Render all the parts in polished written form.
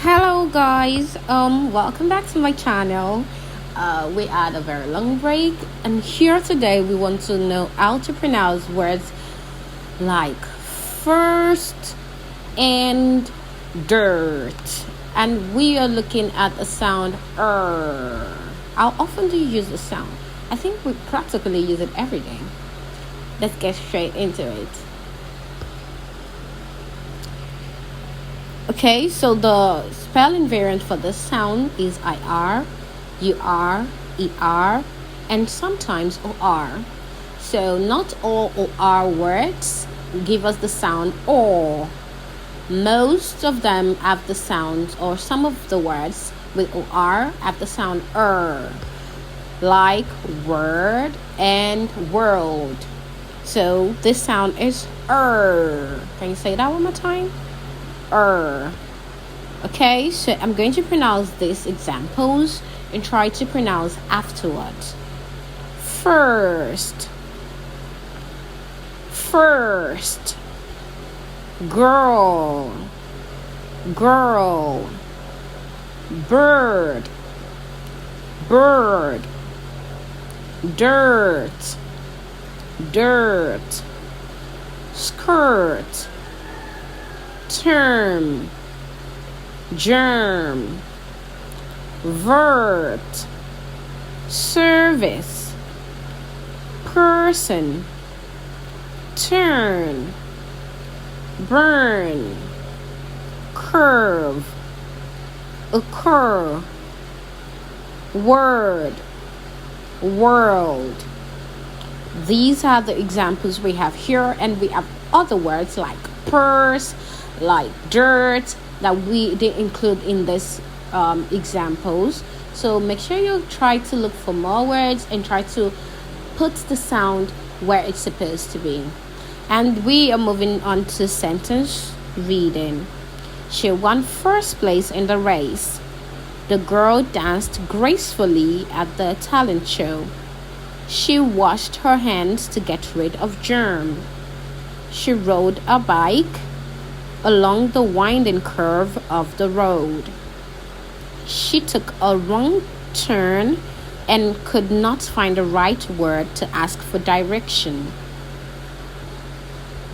Hello guys, welcome back to my channel. We had a very long break, and here today we want to know how to pronounce words like first and dirt. And we are looking at the sound er. How often do you use the sound? I think we practically use it every day. Let's get straight into it. Okay, so the spelling variant for this sound is IR, UR, ER, and sometimes OR. So not all OR words give us the sound OR. Most of them have the sound, or some of the words with OR have the sound like word and world. So this sound is Can you say that one more time? Okay, so I'm going to pronounce these examples and try to pronounce afterwards. First, girl, bird, dirt, skirt, term, germ, vert, service, person, turn, burn, curve, occur, word, world. These are the examples we have here, and we have other words like purse, like dirt, that we didn't include in this examples. So make sure you try to look for more words and try to put the sound where it's supposed to be. And we are moving on to sentence reading. She won first place in the race. The girl danced gracefully at the talent show. She washed her hands to get rid of germ. She rode a bike along the winding curve of the road. She took a wrong turn and could not find the right word to ask for direction.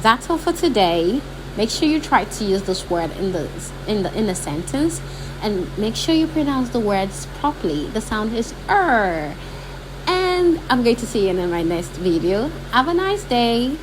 That's all for today. Make sure you try to use this word in the sentence, and make sure you pronounce the words properly. The sound is And I'm going to see you in my next video. Have a nice day.